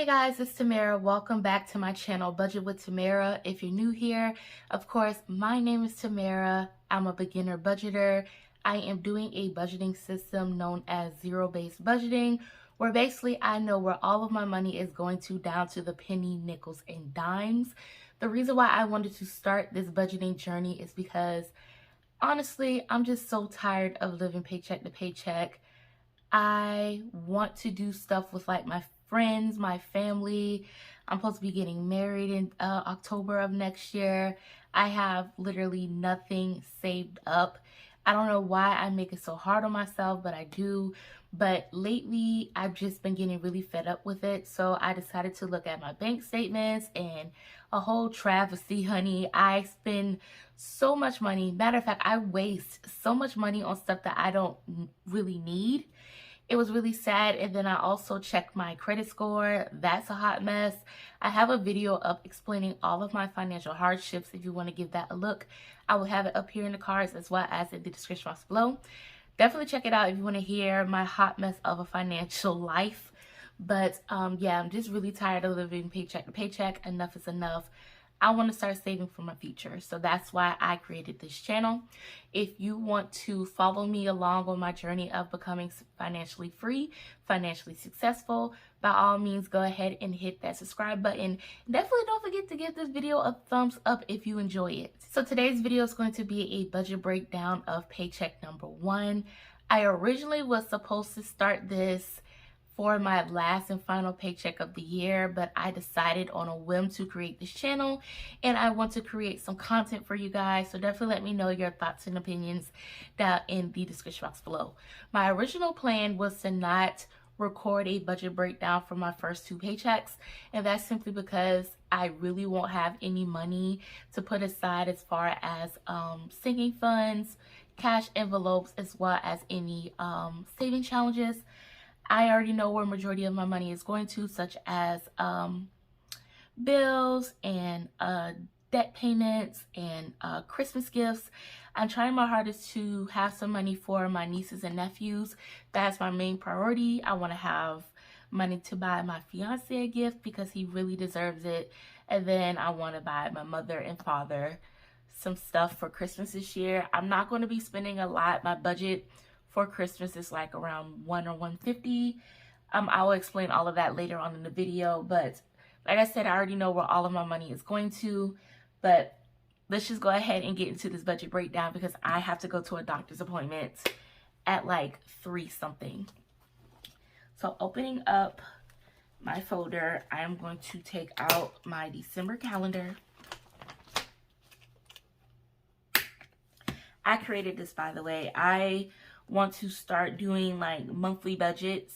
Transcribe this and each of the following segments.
Guys, it's Tamara. Welcome back to my channel, Budget with Tamara. If you're new here, of course, my name is Tamara. I'm a beginner budgeter. I am doing a budgeting system known as zero-based budgeting, where basically I know where all of my money is going to down to the penny, nickels, and dimes. The reason why I wanted to start this budgeting journey is because honestly, I'm just so tired of living paycheck to paycheck. I want to do stuff with like my friends, my family. I'm supposed to be getting married in October of next year. I have literally nothing saved up. I don't know why I make it so hard on myself, but I do. But lately, I've just been getting really fed up with it. So I decided to look at my bank statements and a whole travesty, honey. I spend so much money. Matter of fact, I waste so much money on stuff that I don't really need. It was really sad. And then I also checked my credit score. That's a hot mess. I have a video up explaining all of my financial hardships. If you want to give that a look, I will have it up here in the cards as well as in the description box below. Definitely check it out if you want to hear my hot mess of a financial life. But yeah, I'm just really tired of living paycheck to paycheck. Enough is enough. I want to start saving for my future. So that's why I created this channel. If you want to follow me along on my journey of becoming financially free, financially successful, by all means, go ahead and hit that subscribe button. Definitely don't forget to give this video a thumbs up if you enjoy it. So today's video is going to be a budget breakdown of paycheck number 1. I originally was supposed to start this for my last and final paycheck of the year, but I decided on a whim to create this channel, and I want to create some content for you guys. So definitely let me know your thoughts and opinions down in the description box below. My original plan was to not record a budget breakdown for my first 2 paychecks, and that's simply because I really won't have any money to put aside as far as sinking funds, cash envelopes, as well as any saving challenges. I already know where majority of my money is going to, such as bills and debt payments and Christmas gifts. I'm trying my hardest to have some money for my nieces and nephews. That's my main priority. I want to have money to buy my fiance a gift because he really deserves it. And then I want to buy my mother and father some stuff for Christmas this year. I'm not going to be spending a lot. My budget for Christmas is like around $100 or $150. I will explain all of that later on in the video, but like I said, I already know where all of my money is going to. But let's just go ahead and get into this budget breakdown because I have to go to a doctor's appointment at like 3 something. So opening up my folder, I am going to take out my December calendar. I created this, by the way. I want to start doing like monthly budgets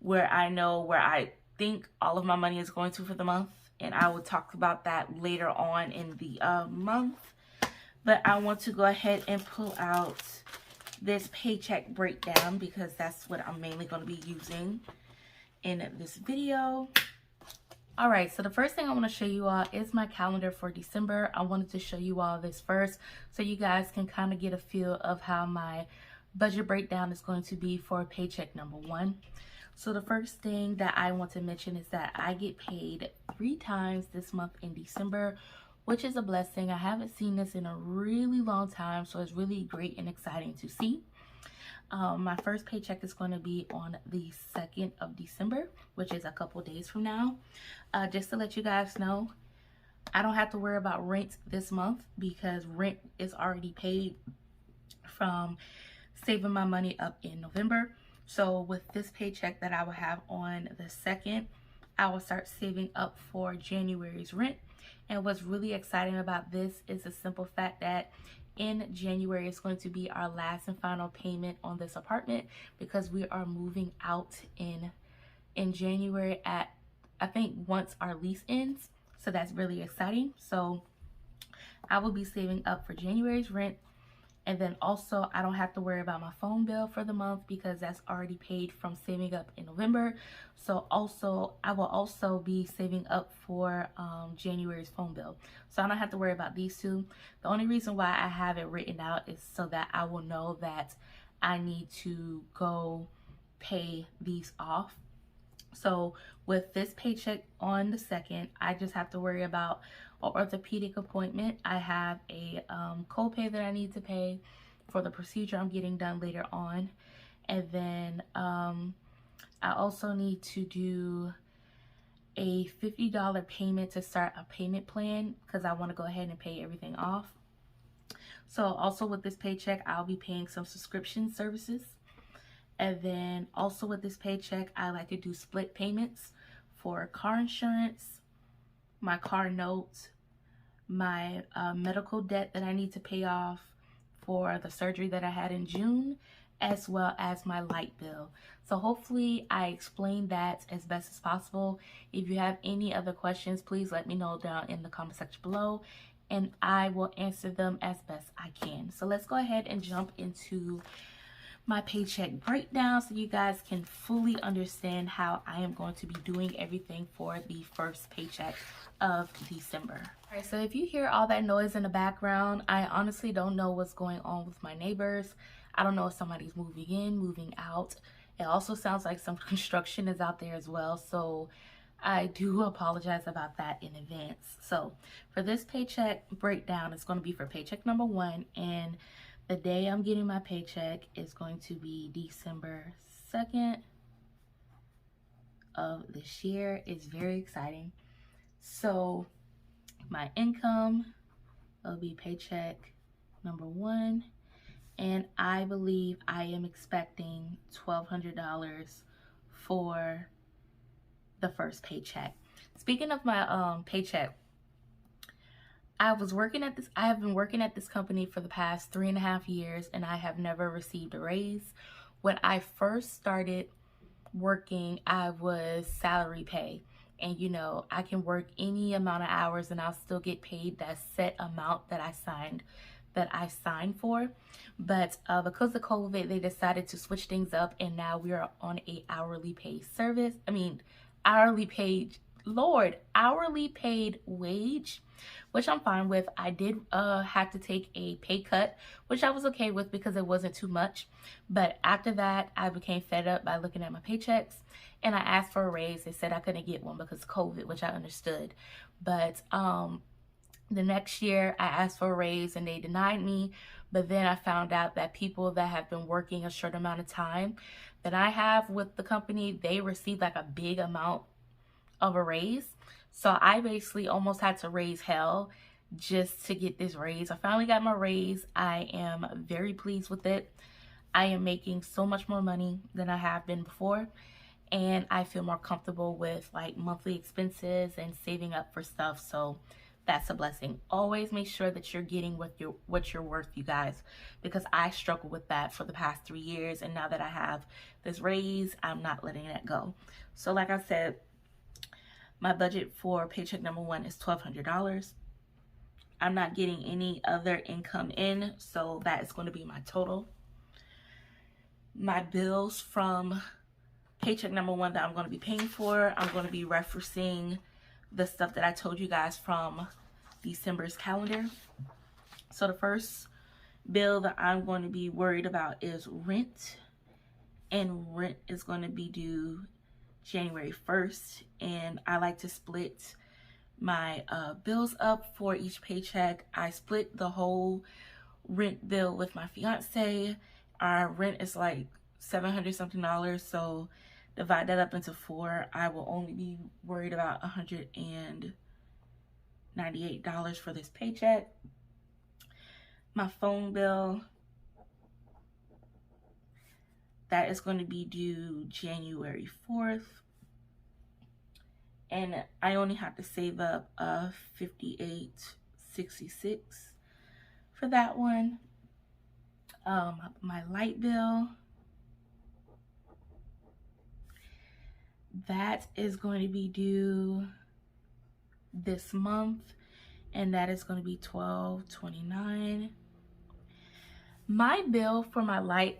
where I know where I think all of my money is going to for the month, and I will talk about that later on in the month. But I want to go ahead and pull out this paycheck breakdown because that's what I'm mainly going to be using in this video. All right, so the first thing I want to show you all is my calendar for December. I wanted to show you all this first so you guys can kind of get a feel of how my budget breakdown is going to be for paycheck number 1. So the first thing that I want to mention is that I get paid 3 times this month in December, which is a blessing. I haven't seen this in a really long time, so it's really great and exciting to see. My first paycheck is going to be on the 2nd of December, which is a couple days from now. Just to let you guys know, I don't have to worry about rent this month because rent is already paid from saving my money up in November. So with this paycheck that I will have on the 2nd, I will start saving up for January's rent. And what's really exciting about this is the simple fact that in January is going to be our last and final payment on this apartment because we are moving out in January at, I think, once our lease ends. So that's really exciting. So I will be saving up for January's rent. And then also, I don't have to worry about my phone bill for the month because that's already paid from saving up in November. So also, I will also be saving up for January's phone bill. So I don't have to worry about these 2. The only reason why I have it written out is so that I will know that I need to go pay these off. So with this paycheck on the 2nd, I just have to worry about an orthopedic appointment. I have a copay that I need to pay for the procedure I'm getting done later on. And then I also need to do a $50 payment to start a payment plan because I want to go ahead and pay everything off. So also with this paycheck, I'll be paying some subscription services. And then also with this paycheck, I like to do split payments for car insurance, my car note, my medical debt that I need to pay off for the surgery that I had in June, as well as my light bill. So hopefully I explained that as best as possible. If you have any other questions, please let me know down in the comment section below, and I will answer them as best I can. So let's go ahead and jump into my paycheck breakdown so you guys can fully understand how I am going to be doing everything for the first paycheck of December. All right, so if you hear all that noise in the background, I honestly don't know what's going on with my neighbors. I don't know if somebody's moving in, moving out. It also sounds like some construction is out there as well, so I do apologize about that in advance. So for this paycheck breakdown, it's going to be for paycheck number 1, and the day I'm getting my paycheck is going to be December 2nd of this year. It's very exciting. So my income will be paycheck number 1, and I believe I am expecting $1,200 for the first paycheck. Speaking of my paycheck, I have been working at this company for the past 3.5 years, and I have never received a raise. When I first started working, I was salary pay. And you know, I can work any amount of hours and I'll still get paid that set amount that I signed for. But because of COVID, they decided to switch things up, and now we are on a hourly paid service. Hourly paid wage, which I'm fine with. I did have to take a pay cut, which I was okay with because it wasn't too much. But after that, I became fed up by looking at my paychecks, and I asked for a raise. They said I couldn't get one because of COVID, which I understood. But the next year, I asked for a raise and they denied me. But then I found out that people that have been working a short amount of time that I have with the company, they receive like a big amount of a raise. So I basically almost had to raise hell just to get this raise. I finally got my raise. I am very pleased with it. I am making so much more money than I have been before, and I feel more comfortable with like monthly expenses and saving up for stuff. So that's a blessing. Always make sure that you're getting what you're worth, you guys, because I struggled with that for the past 3 years, and now that I have this raise, I'm not letting that go. So like I said, my budget for paycheck number 1 is $1,200. I'm not getting any other income in, so that is going to be my total. My bills from paycheck number 1 that I'm going to be paying for, I'm going to be referencing the stuff that I told you guys from December's calendar. So the first bill that I'm going to be worried about is rent, and rent is going to be due January 1st, and I like to split my bills up for each paycheck. I split the whole rent bill with my fiance. Our rent is like $700 something, so divide that up into 4. I will only be worried about $198 for this paycheck. My phone bill, that is going to be due January 4th. And I only have to save up $58.66 for that one. My light bill, that is going to be due this month, and that is going to be $12.29. My bill for my light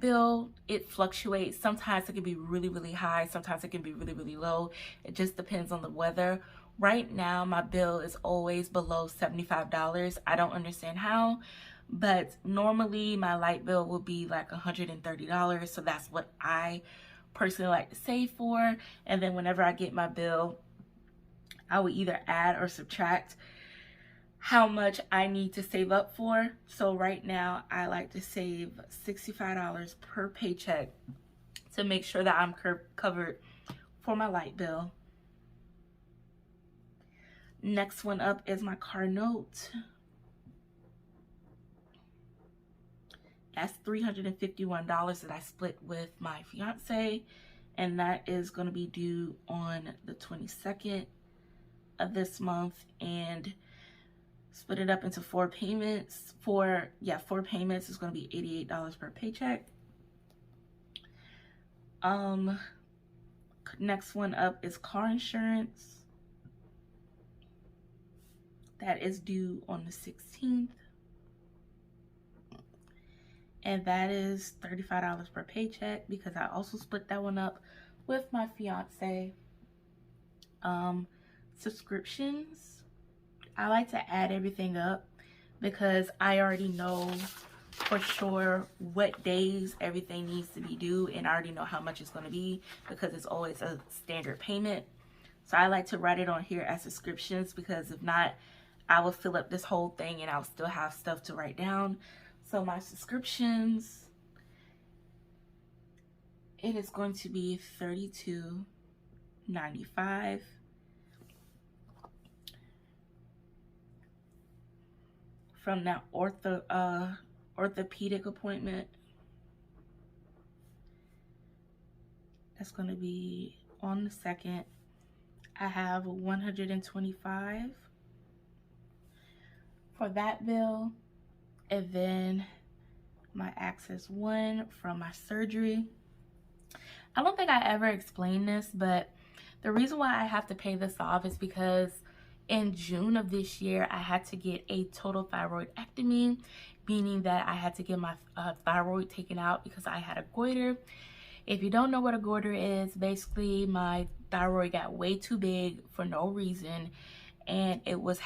bill, it fluctuates. Sometimes it can be really, really high. Sometimes it can be really, really low. It just depends on the weather. Right now, my bill is always below $75. I don't understand how, but normally my light bill will be like $130. So that's what I personally like to save for, and then whenever I get my bill, I would either add or subtract how much I need to save up for. So right now I like to save $65 per paycheck to make sure that I'm covered for my light bill. Next one up is my car note. That's $351 that I split with my fiance, and that is going to be due on the 22nd of this month, and split it up into 4 payments. 4 payments is going to be $88 per paycheck. Next one up is car insurance. That is due on the 16th. And that is $35 per paycheck because I also split that one up with my fiance. Subscriptions. I like to add everything up because I already know for sure what days everything needs to be due, and I already know how much it's going to be because it's always a standard payment. So I like to write it on here as subscriptions, because if not, I will fill up this whole thing and I'll still have stuff to write down. So my subscriptions, it is going to be $32.95. From that orthopedic appointment. That's going to be on the 2nd. I have $125 for that bill, and then my Access One from my surgery. I don't think I ever explained this, but the reason why I have to pay this off is because in June of this year, I had to get a total thyroidectomy, meaning that I had to get my thyroid taken out because I had a goiter. If you don't know what a goiter is, basically my thyroid got way too big for no reason, and it was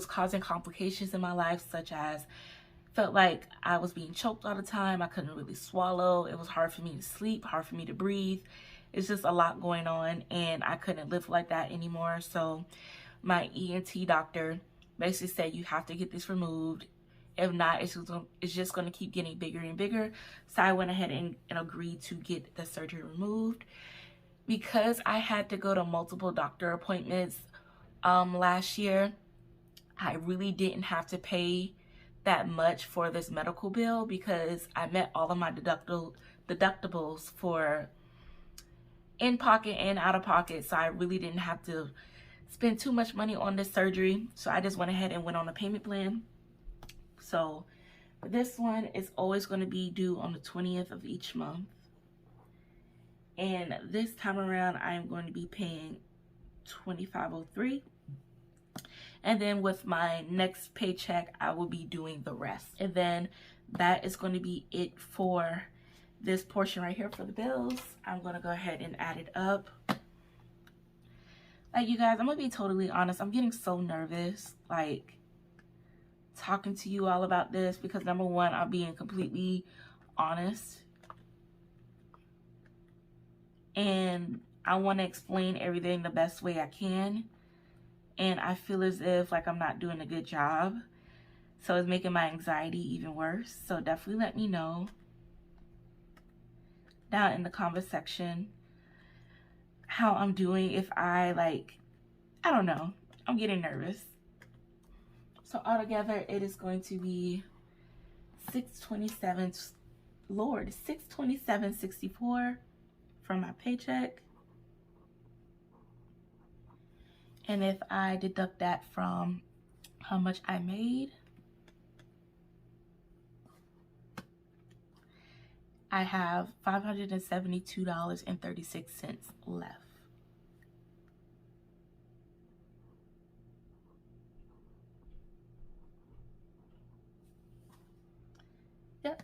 causing complications in my life, such as felt like I was being choked all the time. I couldn't really swallow. It was hard for me to sleep, hard for me to breathe. It's just a lot going on, and I couldn't live like that anymore. So my ENT doctor basically said, you have to get this removed. If not, it's just going to keep getting bigger and bigger. So I went ahead and agreed to get the surgery removed. Because I had to go to multiple doctor appointments last year, I really didn't have to pay that much for this medical bill because I met all of my deductibles for in-pocket and out-of-pocket. So I really didn't have to spend too much money on this surgery. So I just went ahead and went on a payment plan. So this one is always going to be due on the 20th of each month. And this time around, I am going to be paying $25.03. And then with my next paycheck, I will be doing the rest. And then that is going to be it for this portion right here for the bills. I'm going to go ahead and add it up. Like, you guys, I'm going to be totally honest. I'm getting so nervous, like, talking to you all about this because, number one, I'm being completely honest. And I want to explain everything the best way I can. And I feel as if, like, I'm not doing a good job. So it's making my anxiety even worse. So definitely let me know down in the comment section how I'm doing. If I, like, I don't know. I'm getting nervous. So altogether, it is going to be $627.64 from my paycheck. And if I deduct that from how much I made, I have $572.36 left. Yep.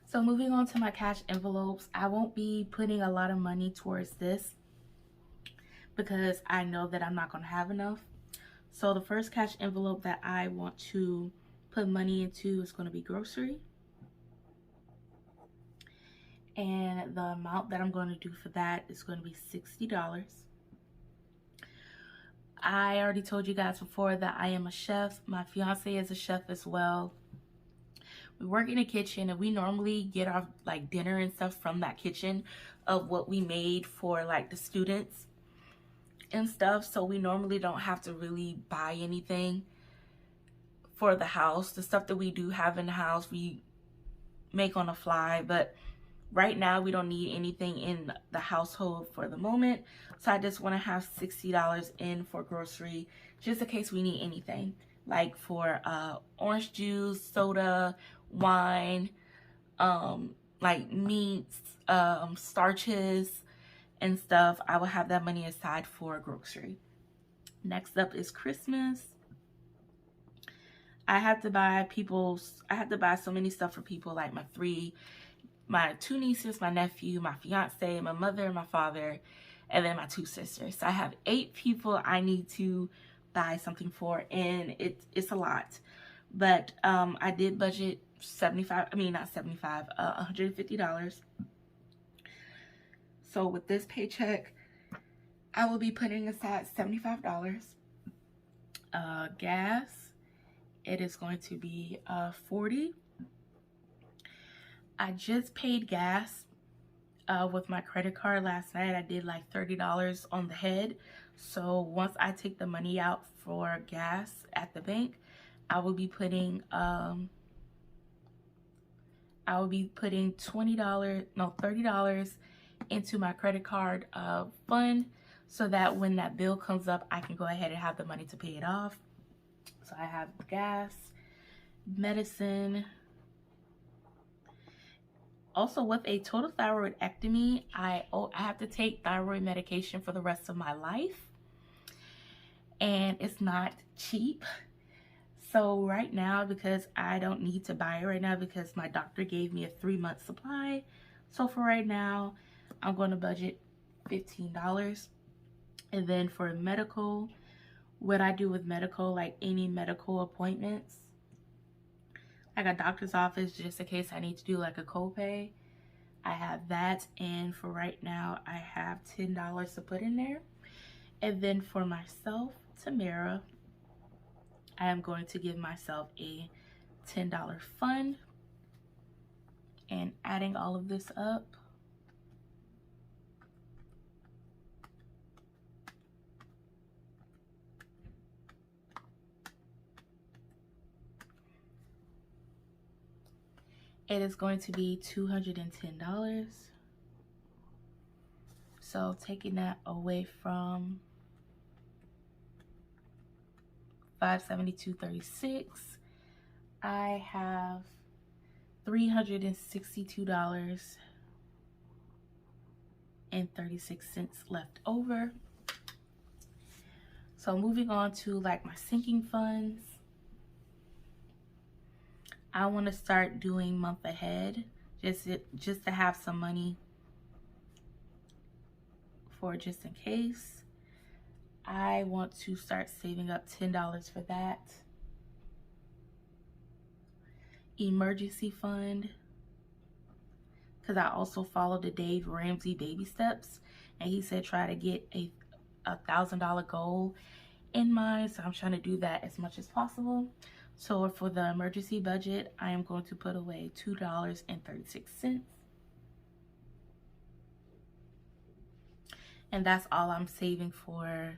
So moving on to my cash envelopes, I won't be putting a lot of money towards this because I know that I'm not going to have enough. So the first cash envelope that I want to put money into is going to be grocery. And the amount that I'm going to do for that is going to be $60. I already told you guys before that I am a chef. My fiance is a chef as well. We work in a kitchen, and we normally get our like dinner and stuff from that kitchen of what we made for like the students and stuff. So we normally don't have to really buy anything for the house. The stuff that we do have in the house, we make on the fly, but right now we don't need anything in the household for the moment. So I just want to have $60 in for grocery, just in case we need anything, like for orange juice, soda, wine, like meats, starches and stuff. I will have that money aside for grocery. Next up is Christmas. I have to buy so many stuff for people, like my two nieces, my nephew, my fiance, my mother, my father, and then my two sisters. So I have 8 people I need to buy something for, and it's a lot. But I did budget $150. So with this paycheck, I will be putting aside $75. Gas, it is going to be $40. I just paid gas with my credit card last night. I did like $30 on the head. So once I take the money out for gas at the bank, I will be putting $30 into my credit card fund, so that when that bill comes up, I can go ahead and have the money to pay it off. So I have gas, medicine. Also, with a total thyroidectomy, I have to take thyroid medication for the rest of my life, and it's not cheap. So right now, because I don't need to buy it right now because my doctor gave me a 3-month supply, so for right now, I'm going to budget $15. And then for medical, what I do with medical, like any medical appointments, like a doctor's office, just in case I need to do like a copay, I have that. And for right now, I have $10 to put in there. And then for myself, Tamara, I am going to give myself a $10 fund. And adding all of this up, it is going to be $210. So taking that away from $572.36, I have $362.36 left over. So moving on to like my sinking funds, I want to start doing month ahead, just to have some money for just in case. I want to start saving up $10 for that. Emergency fund, because I also followed the Dave Ramsey baby steps, and he said try to get a $1,000 goal in mind, so I'm trying to do that as much as possible. So for the emergency budget, I am going to put away $2.36. And that's all I'm saving for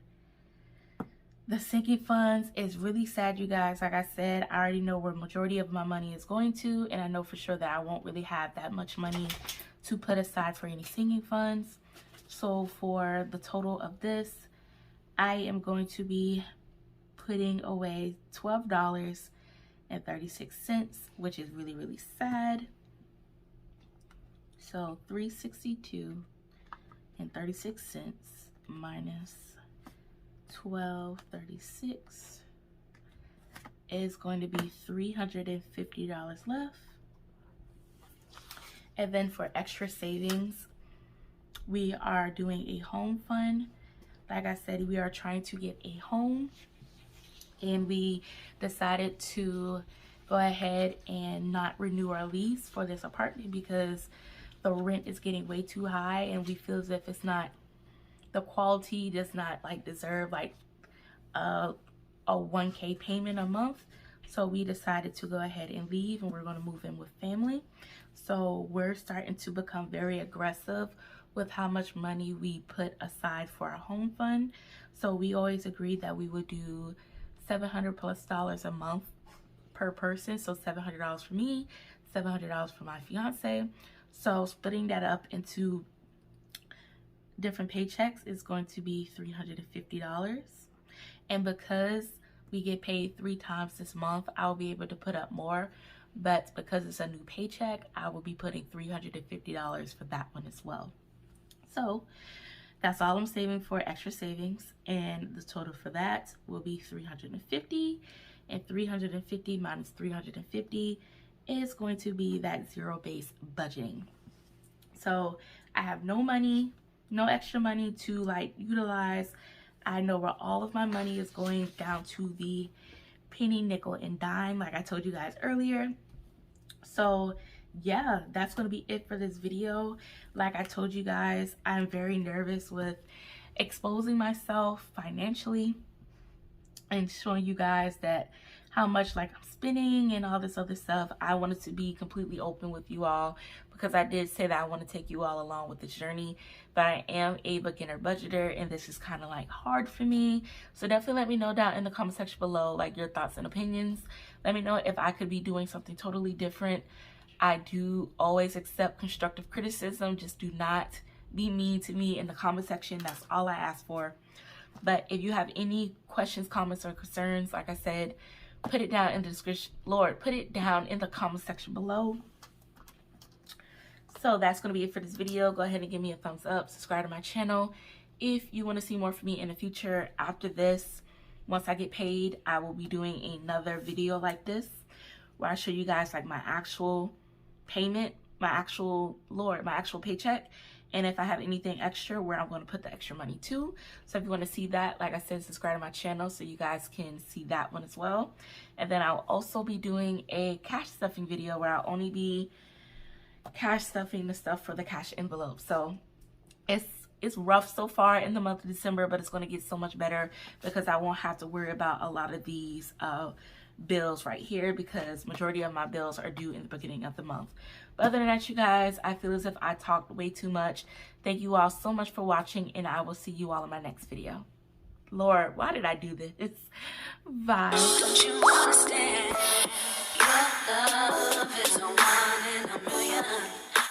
the sinking funds. Is really sad, you guys. Like I said, I already know where majority of my money is going to, and I know for sure that I won't really have that much money to put aside for any sinking funds. So for the total of this, I am going to be putting away $12.36, which is really, really sad. So $362.36 minus $12.36 is going to be $350 left. And then for extra savings, we are doing a home fund. Like I said, we are trying to get a home, and we decided to go ahead and not renew our lease for this apartment because the rent is getting way too high, and we feel as if it's not, the quality does not like deserve like a 1K payment a month. So we decided to go ahead and leave, and we're going to move in with family. So we're starting to become very aggressive with how much money we put aside for our home fund. So we always agreed that we would do $700+ a month per person. So $700 for me, $700 for my fiance. So splitting that up into different paychecks is going to be $350. And because we get paid 3 times this month, I'll be able to put up more. But because it's a new paycheck, I will be putting $350 for that one as well. So that's all I'm saving for extra savings, and the total for that will be $350, and 350 minus 350 is going to be that zero-based budgeting. So I have no money, no extra money to like utilize. I know where all of my money is going, down to the penny, nickel, and dime, like I told you guys earlier. So yeah, that's going to be it for this video. Like I told you guys, I'm very nervous with exposing myself financially and showing you guys that how much like I'm spending and all this other stuff. I wanted to be completely open with you all, because I did say that I want to take you all along with this journey, but I am a beginner budgeter, and this is kind of like hard for me. So definitely let me know down in the comment section below like your thoughts and opinions. Let me know if I could be doing something totally different. I do always accept constructive criticism. Just do not be mean to me in the comment section. That's all I ask for. But if you have any questions, comments, or concerns, like I said, put it down in the description. Lord, put it down in the comment section below. So that's going to be it for this video. Go ahead and give me a thumbs up. Subscribe to my channel if you want to see more from me in the future. After this, once I get paid, I will be doing another video like this where I show you guys like my actual payment, my actual paycheck, and if I have anything extra, where I'm going to put the extra money to. So if you want to see that, like I said, subscribe to my channel so you guys can see that one as well. And then I'll also be doing a cash stuffing video where I'll only be cash stuffing the stuff for the cash envelope. So it's rough so far in the month of December, but it's going to get so much better because I won't have to worry about a lot of these bills right here, because majority of my bills are due in the beginning of the month. But other than that, you guys, I feel as if I talked way too much. Thank you all so much for watching, and I will see you all in my next video. Lord, why did I do this? Bye. Don't you understand?